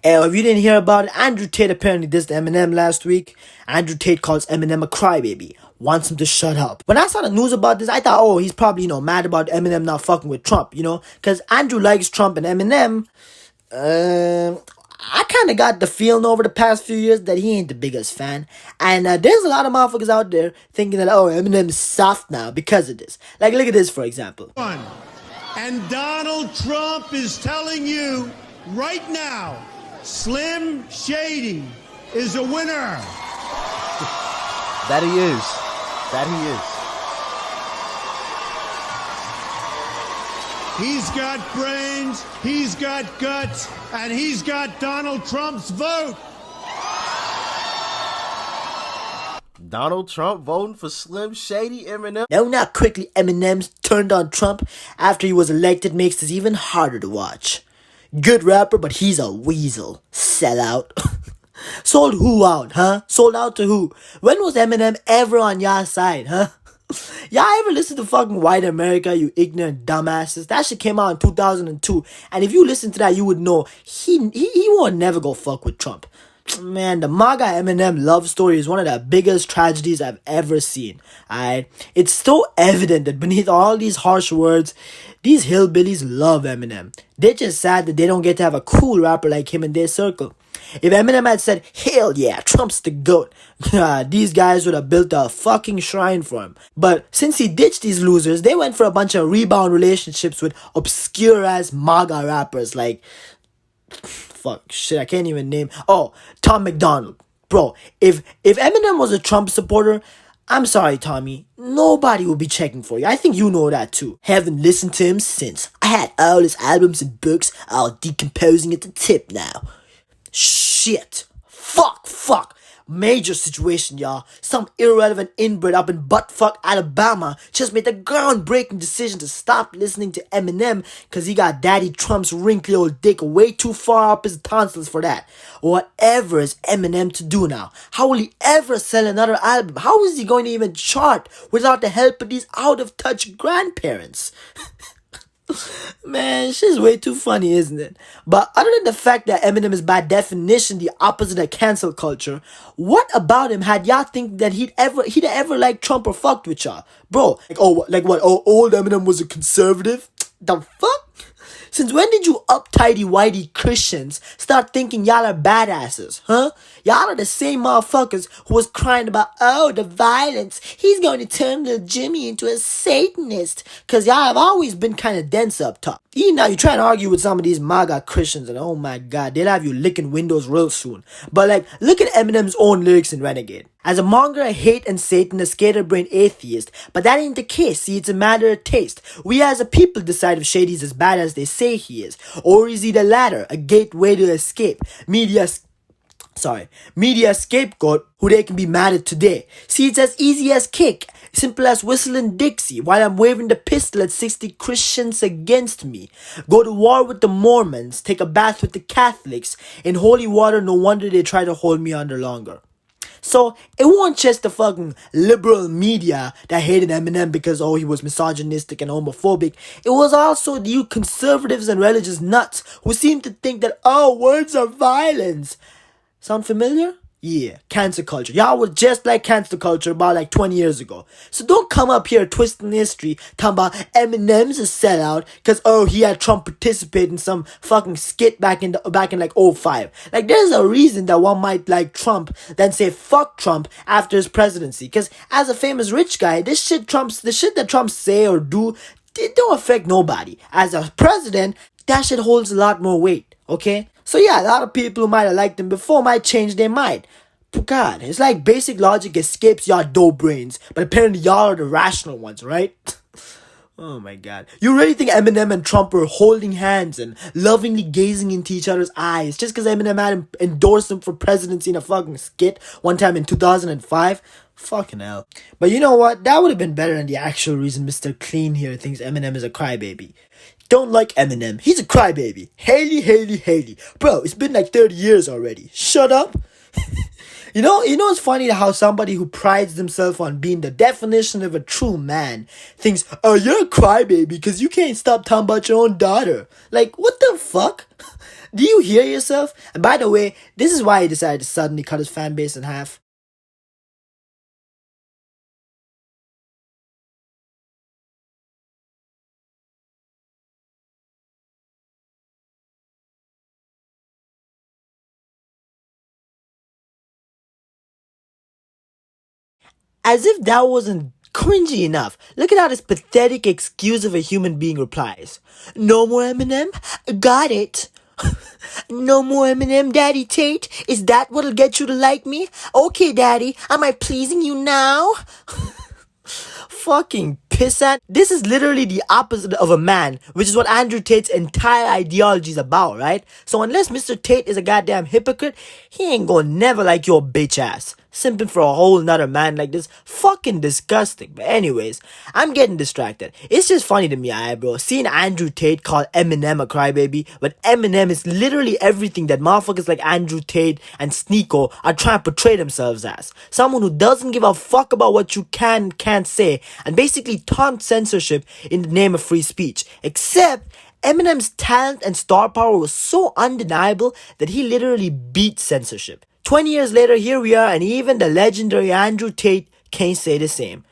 If you didn't hear about it, Andrew Tate apparently dissed Eminem last week. Andrew Tate calls Eminem a crybaby, wants him to shut up. When I saw the news about this, I thought, oh, he's probably, mad about Eminem not fucking with Trump, because Andrew likes Trump and Eminem, I kind of got the feeling over the past few years that he ain't the biggest fan. And there's a lot of motherfuckers out there thinking that, oh, Eminem is soft now because of this. Like, look at this, for example. And Donald Trump is telling you right now, Slim Shady is a winner. That he is. That he is. He's got brains, he's got guts, and he's got Donald Trump's vote. Donald Trump voting for Slim Shady Eminem? No, not quickly. Eminem's turned on Trump after he was elected makes this even harder to watch. Good rapper, but he's a weasel. Sellout. Sold who out, huh? Sold out to who? When was Eminem ever on your side, huh? Y'all ever listen to fucking White America, you ignorant dumbasses? That shit came out in 2002. And if you listen to that, you would know he won't never go fuck with Trump. Man, the MAGA Eminem love story is one of the biggest tragedies I've ever seen. Alright? It's so evident that beneath all these harsh words, these hillbillies love Eminem. They're just sad that they don't get to have a cool rapper like him in their circle. If Eminem had said, hell yeah, Trump's the GOAT, these guys would have built a fucking shrine for him. But since he ditched these losers, they went for a bunch of rebound relationships with obscure-ass MAGA rappers like... Fuck, shit, I can't even name... Oh, Tom McDonald. Bro, if Eminem was a Trump supporter, I'm sorry, Tommy, nobody will be checking for you. I think you know that too. Haven't listened to him since. I had all his albums and books, all decomposing at the tip now. Shit. Fuck. Major situation, y'all. Some irrelevant inbred up in buttfuck Alabama just made the groundbreaking decision to stop listening to Eminem because he got Daddy Trump's wrinkly old dick way too far up his tonsils for that. Whatever is Eminem to do now? How will he ever sell another album? How is he going to even chart without the help of these out-of-touch grandparents? Man, shit's way too funny, isn't it? But other than the fact that Eminem is by definition the opposite of cancel culture, what about him had y'all think that he'd ever like Trump or fucked with y'all? Bro, old Eminem was a conservative? The fuck? Since when did you uptighty whitey Christians start thinking y'all are badasses, huh? Y'all are the same motherfuckers who was crying about, oh, the violence. He's going to turn little Jimmy into a Satanist. Cause y'all have always been kind of dense up top. Even now, you try to argue with some of these MAGA Christians and oh my god, they'll have you licking windows real soon. But like, look at Eminem's own lyrics in Renegade. As a monger of hate and Satan, a scatterbrained atheist. But that ain't the case, see, it's a matter of taste. We as a people decide if Shady's as bad as they say he is. Or is he the latter, a gateway to escape? Media scapegoat who they can be mad at today. See, it's as easy as kick, simple as whistling Dixie while I'm waving the pistol at 60 Christians against me. Go to war with the Mormons, take a bath with the Catholics. In holy water, no wonder they try to hold me under longer. So, it wasn't just the fucking liberal media that hated Eminem because, he was misogynistic and homophobic. It was also you conservatives and religious nuts who seem to think that, words are violence. Sound familiar? Yeah, cancel culture. Y'all were just like cancel culture about like 20 years ago. So don't come up here twisting history talking about Eminem's a sellout because he had Trump participate in some fucking skit back in like 05. Like there's a reason that one might like Trump then say fuck Trump after his presidency. Because as a famous rich guy, the shit that Trump say or do, it don't affect nobody. As a president, that shit holds a lot more weight, okay? So yeah, a lot of people who might have liked him before might change their mind. But God, it's like basic logic escapes y'all dough brains, but apparently y'all are the rational ones, right? Oh my god. You really think Eminem and Trump were holding hands and lovingly gazing into each other's eyes just because Eminem had endorsed him for presidency in a fucking skit one time in 2005? Fucking hell. But you know what? That would have been better than the actual reason Mr. Clean here thinks Eminem is a crybaby. Don't like Eminem. He's a crybaby. Haley. Bro, it's been like 30 years already. Shut up. You know it's funny how somebody who prides themselves on being the definition of a true man thinks, you're a crybaby because you can't stop talking about your own daughter. Like, what the fuck? Do you hear yourself? And by the way, this is why he decided to suddenly cut his fan base in half. As if that wasn't cringy enough, look at how this pathetic excuse of a human being replies. No more Eminem? Got it. No more Eminem, Daddy Tate? Is that what'll get you to like me? Okay, Daddy, am I pleasing you now? Fucking pissant. This is literally the opposite of a man, which is what Andrew Tate's entire ideology is about, right? So unless Mr. Tate is a goddamn hypocrite, he ain't gonna never like your bitch ass. Simping for a whole nother man like this, fucking disgusting. But anyways, I'm getting distracted. It's just funny to me, bro. Seeing Andrew Tate call Eminem a crybaby, but Eminem is literally everything that motherfuckers like Andrew Tate and Sneeko are trying to portray themselves as. Someone who doesn't give a fuck about what you can and can't say, and basically taunt censorship in the name of free speech. Except Eminem's talent and star power was so undeniable that he literally beat censorship. 20 years later, here we are, and even the legendary Andrew Tate can't say the same.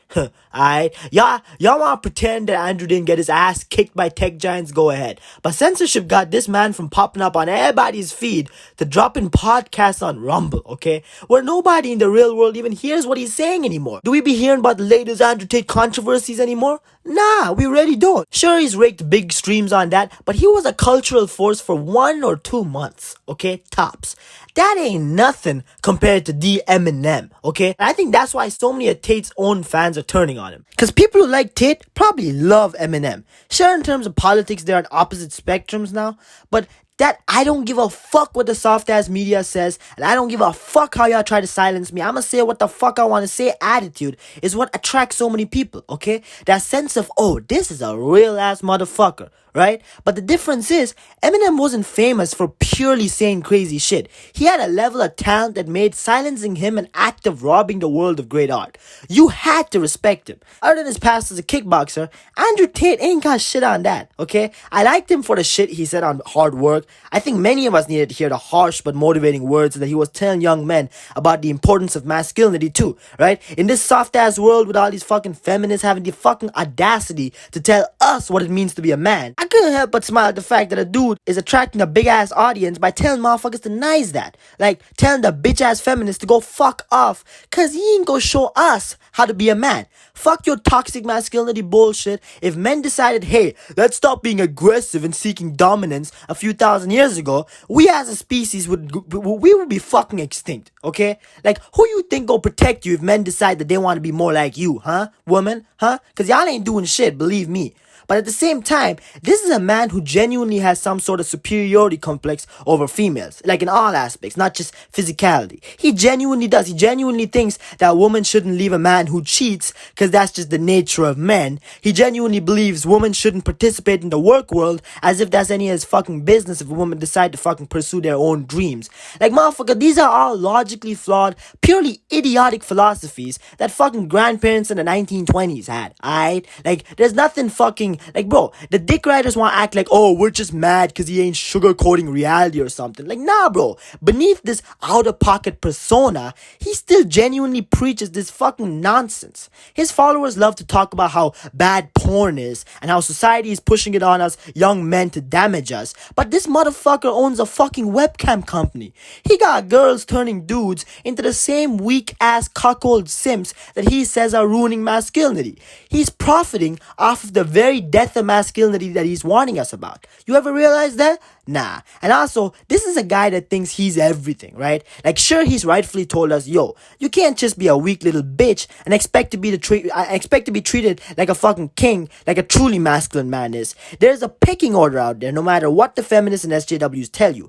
Alright? Y'all wanna pretend that Andrew didn't get his ass kicked by tech giants? Go ahead. But censorship got this man from popping up on everybody's feed to dropping podcasts on Rumble, okay? Where nobody in the real world even hears what he's saying anymore. Do we be hearing about the latest Andrew Tate controversies anymore? Nah, we really don't. Sure, he's raked big streams on that, but he was a cultural force for 1 or 2 months, okay? Tops. That ain't nothing compared to the Eminem, okay? And I think that's why so many of Tate's own fans are turning on him. Because people who like Tate probably love Eminem. Sure, in terms of politics, they're on opposite spectrums now, but that I don't give a fuck what the soft ass media says, and I don't give a fuck how y'all try to silence me. I'ma say what the fuck I wanna say attitude is what attracts so many people, okay? That sense of, oh, this is a real ass motherfucker, right? But the difference is, Eminem wasn't famous for purely saying crazy shit. He had a level of talent that made silencing him an act of robbing the world of great art. You had to respect him. Other than his past as a kickboxer, Andrew Tate ain't got shit on that, okay? I liked him for the shit he said on hard work. I think many of us needed to hear the harsh but motivating words that he was telling young men about the importance of masculinity too, right? In this soft-ass world with all these fucking feminists having the fucking audacity to tell us what it means to be a man, I couldn't help but smile at the fact that a dude is attracting a big-ass audience by telling motherfuckers to nice that. Like, telling the bitch-ass feminists to go fuck off, cause he ain't gonna show us how to be a man. Fuck your toxic masculinity bullshit. If men decided, hey, let's stop being aggressive and seeking dominance a few thousand years ago, we as a species would be fucking extinct, okay? Like, who you think gonna protect you if men decide that they want to be more like you, huh? Woman, huh? Cause y'all ain't doing shit, believe me. But at the same time, this is a man who genuinely has some sort of superiority complex over females. Like in all aspects, not just physicality. He genuinely does. He genuinely thinks that a woman shouldn't leave a man who cheats because that's just the nature of men. He genuinely believes women shouldn't participate in the work world as if that's any of his fucking business if a woman decide to fucking pursue their own dreams. Like, motherfucker, these are all logically flawed, purely idiotic philosophies that fucking grandparents in the 1920s had, alright? Like, there's nothing fucking like, bro, the dick riders want to act like, oh, we're just mad because he ain't sugarcoating reality or something. Like, nah, bro. Beneath this out-of-pocket persona, he still genuinely preaches this fucking nonsense. His followers love to talk about how bad porn is and how society is pushing it on us young men to damage us. But this motherfucker owns a fucking webcam company. He got girls turning dudes into the same weak-ass cuckold simps that he says are ruining masculinity. He's profiting off of the very death of masculinity that he's warning us about. You ever realize that? Nah. And also, this is a guy that thinks he's everything, right? Like, sure, he's rightfully told us, yo, you can't just be a weak little bitch and expect to be treated like a fucking king, like a truly masculine man is. There's a pecking order out there, no matter what the feminists and SJWs tell you.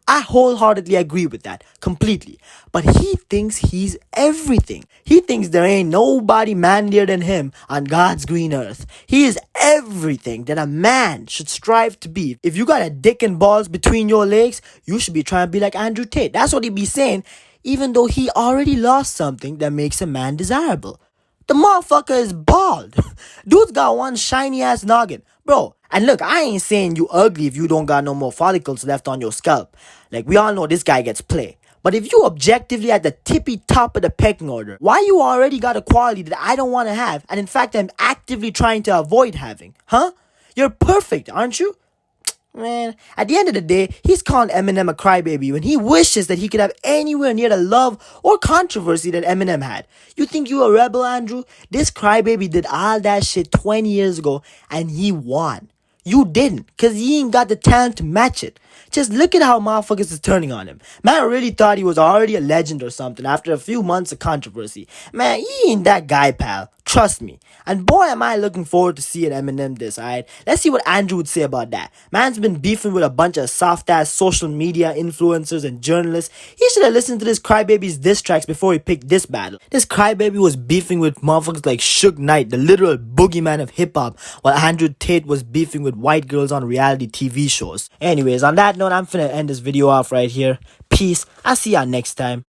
I wholeheartedly agree with that, completely. But he thinks he's everything. He thinks there ain't nobody manlier than him on God's green earth. He is everything that a man should strive to be. If you got a dick and balls between your legs, you should be trying to be like Andrew Tate. That's what he be saying, even though he already lost something that makes a man desirable. The motherfucker is bald. Dude's got one shiny ass noggin. Bro, and look, I ain't saying you ugly if you don't got no more follicles left on your scalp. Like, we all know this guy gets play. But if you objectively at the tippy top of the pecking order, why you already got a quality that I don't want to have, and in fact I'm actively trying to avoid having? Huh? You're perfect, aren't you? Man, at the end of the day, he's calling Eminem a crybaby when he wishes that he could have anywhere near the love or controversy that Eminem had. You think you a rebel, Andrew? This crybaby did all that shit 20 years ago and he won. You didn't, cause he ain't got the talent to match it. Just look at how motherfuckers is turning on him. Man really thought he was already a legend or something after a few months of controversy. Man, he ain't that guy, pal. Trust me. And boy, am I looking forward to seeing Eminem this, alright? Let's see what Andrew would say about that. Man's been beefing with a bunch of soft-ass social media influencers and journalists. He should have listened to this crybaby's diss tracks before he picked this battle. This crybaby was beefing with motherfuckers like Suge Knight, the literal boogeyman of hip-hop, while Andrew Tate was beefing with white girls on reality TV shows. Anyways, on that note, I'm finna end this video off right here. Peace. I'll see y'all next time.